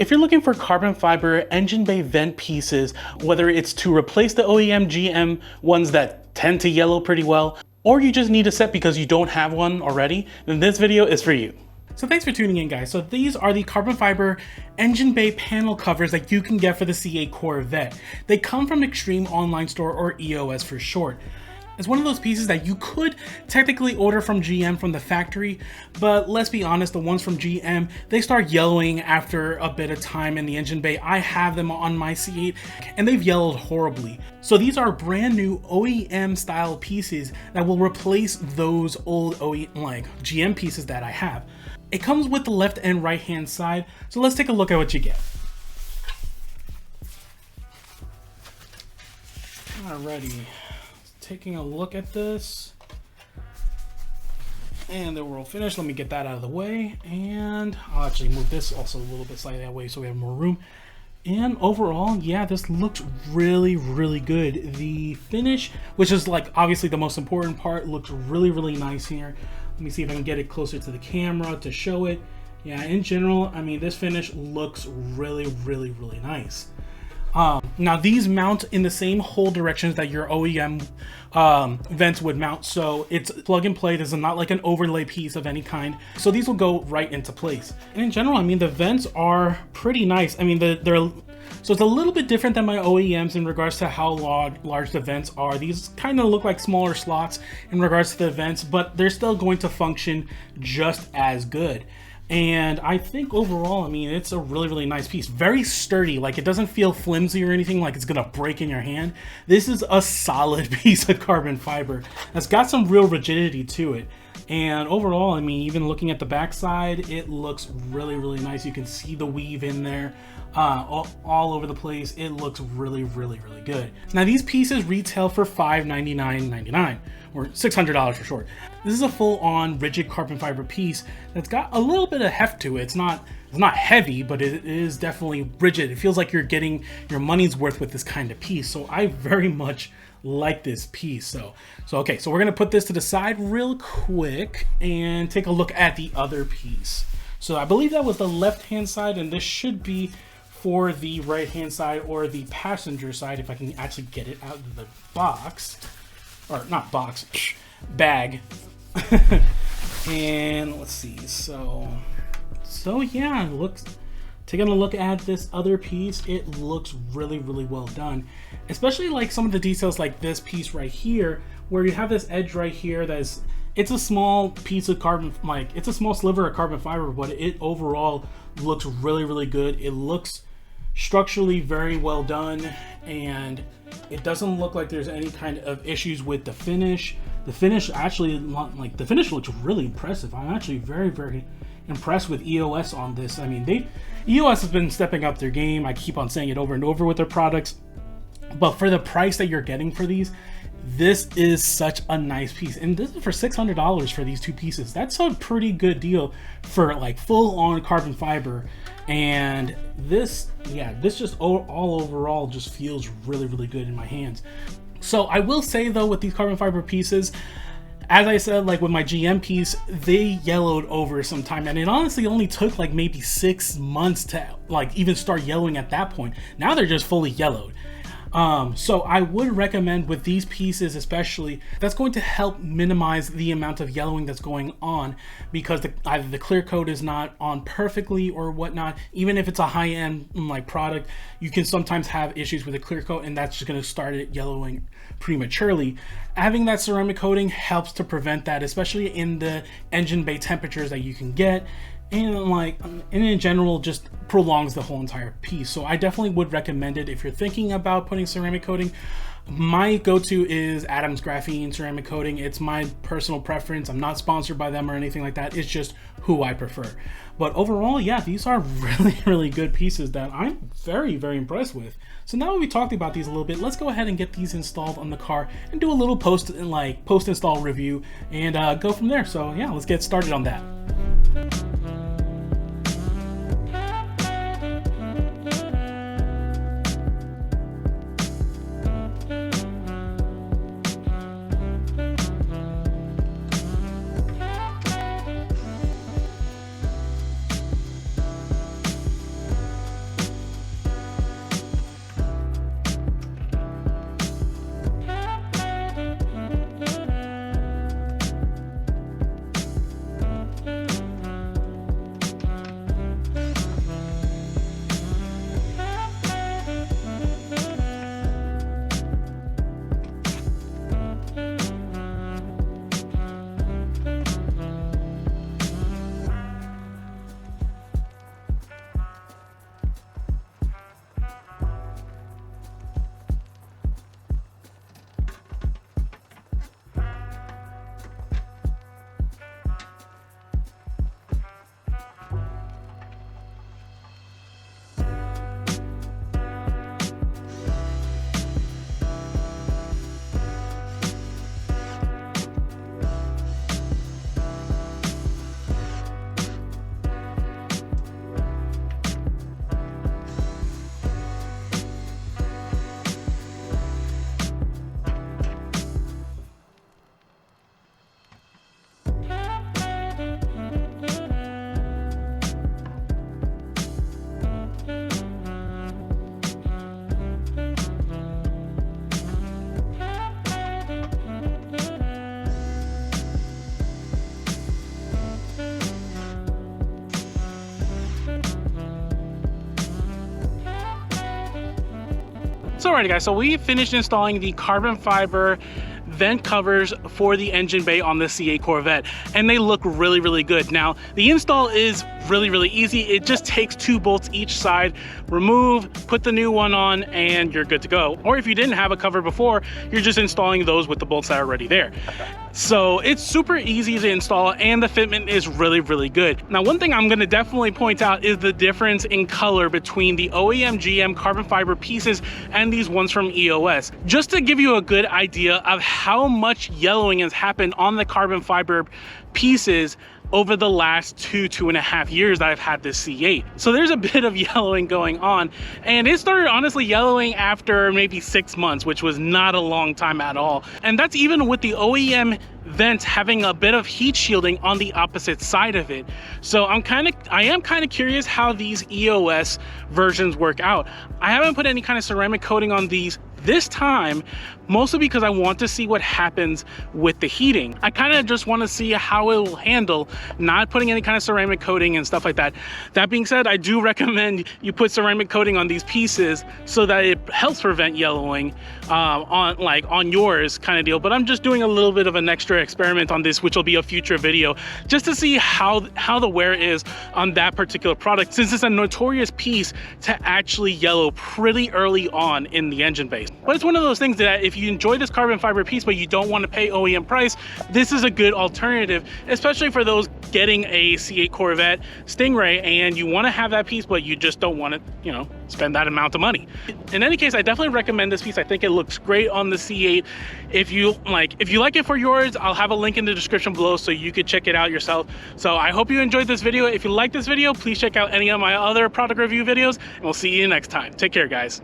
If you're looking for carbon fiber engine bay vent pieces, whether it's to replace the OEM GM ones that tend to yellow pretty well, or you just need a set because you don't have one already, then this video is for you. So thanks for tuning in, guys. So these are the carbon fiber engine bay panel covers that you can get for the C8 Corvette. They come from Extreme Online Store, or EOS for short. It's one of those pieces that you could technically order from GM from the factory, but let's be honest, the ones from GM, they start yellowing after a bit of time in the engine bay. I have them on my C8 and they've yellowed horribly. So these are brand new OEM style pieces that will replace those old GM pieces that I have. It comes with the left and right hand side, so let's take a look at what you get. Alrighty. Taking a look at this, and then we're all finished. Let me get that out of the way, and I'll actually move this also a little bit slightly that way so we have more room. And overall, yeah, this looks really good. The finish, which is like obviously the most important part, looks really nice here. Let me see if I can get it closer to the camera to show it. Yeah, in general, I mean, this finish looks really nice. Now these mount in the same hole directions that your OEM vents would mount, so it's plug and play. This is not like an overlay piece of any kind, so these will go right into place. And in general, I mean, the vents are pretty nice. I mean, so it's a little bit different than my OEMs in regards to how large the vents are. These kind of look like smaller slots in regards to the vents, but they're still going to function just as good. And I think overall, I mean, it's a really nice piece. Very sturdy, like it doesn't feel flimsy or anything like it's gonna break in your hand. This is a solid piece of carbon fiber that's got some real rigidity to it. And overall, I mean, even looking at the backside, it looks really nice. You can see the weave in there all over the place. It looks really good. Now these pieces retail for $599.99, or $600 for short. This is a full-on rigid carbon fiber piece that's got a little bit of heft to it. It's not heavy, but it is definitely rigid. It feels like you're getting your money's worth with this kind of piece. So I very much like this piece. Okay, so we're gonna put this to the side real quick and take a look at the other piece. So I believe that was the left-hand side, and this should be for the right-hand side, or the passenger side, if I can actually get it out of the box. Or not box, bag. And let's see, so yeah, taking a look at this other piece, it looks really well done. Especially like some of the details like this piece right here, where you have this edge right here it's a small piece of carbon, like it's a small sliver of carbon fiber, but it overall looks really good. It looks structurally very well done, and it doesn't look like there's any kind of issues with the finish. The finish actually, like the finish looks really impressive. I'm actually very impressed with EOS on this. I mean, EOS has been stepping up their game. I keep on saying it over and over with their products, but for the price that you're getting for these, this is such a nice piece. And this is for $600 for these two pieces. That's a pretty good deal for like full-on carbon fiber. And this just all overall just feels really good in my hands. So I will say though, with these carbon fiber pieces, as I said, like with my GM piece, they yellowed over some time, and it honestly only took like maybe 6 months to like even start yellowing at that point. Now they're just fully yellowed. So I would recommend with these pieces especially, that's going to help minimize the amount of yellowing that's going on, because either the clear coat is not on perfectly or whatnot. Even if it's a high-end like product, you can sometimes have issues with the clear coat, and that's just going to start it yellowing prematurely. Having that ceramic coating helps to prevent that, especially in the engine bay temperatures that you can get. And in general, just prolongs the whole entire piece. So I definitely would recommend it if you're thinking about putting ceramic coating. My go-to is Adams Graphene ceramic coating. It's my personal preference. I'm not sponsored by them or anything like that. It's just who I prefer. But overall, yeah, these are really good pieces that I'm very impressed with. So now that we talked about these a little bit, let's go ahead and get these installed on the car and do a little post-install review and go from there. So yeah, let's get started on that. So alrighty guys, so we finished installing the carbon fiber vent covers for the engine bay on the C8 Corvette, and they look really, really good. Now, the install is really, really easy. It just takes 2 bolts each side, remove, put the new one on, and you're good to go. Or if you didn't have a cover before, you're just installing those with the bolts that are already there. So it's super easy to install, and the fitment is really, really good. Now, one thing I'm gonna definitely point out is the difference in color between the OEM GM carbon fiber pieces and these ones from EOS. Just to give you a good idea of how much yellowing has happened on the carbon fiber pieces over the last 2.5 years that I've had this C8. So there's a bit of yellowing going on, and it started honestly yellowing after maybe 6 months, which was not a long time at all. And that's even with the OEM vents having a bit of heat shielding on the opposite side of it. So I am kind of curious how these EOS versions work out. I haven't put any kind of ceramic coating on these this time, mostly because I want to see what happens with the heating. I kind of just want to see how it will handle not putting any kind of ceramic coating and stuff like that. That being said, I do recommend you put ceramic coating on these pieces so that it helps prevent yellowing on yours kind of deal. But I'm just doing a little bit of an extra experiment on this, which will be a future video, just to see how the wear is on that particular product, since it's a notorious piece to actually yellow pretty early on in the engine base. But it's one of those things that if you enjoy this carbon fiber piece but you don't want to pay OEM price, this is a good alternative, especially for those getting a C8 Corvette Stingray and you want to have that piece but you just don't want to, you know, spend that amount of money. In any case, I definitely recommend this piece. I think it looks great on the C8. If you like it for yours, I'll have a link in the description below so you could check it out yourself. So I hope you enjoyed this video. If you like this video, please check out any of my other product review videos, and we'll see you next time. Take care, guys.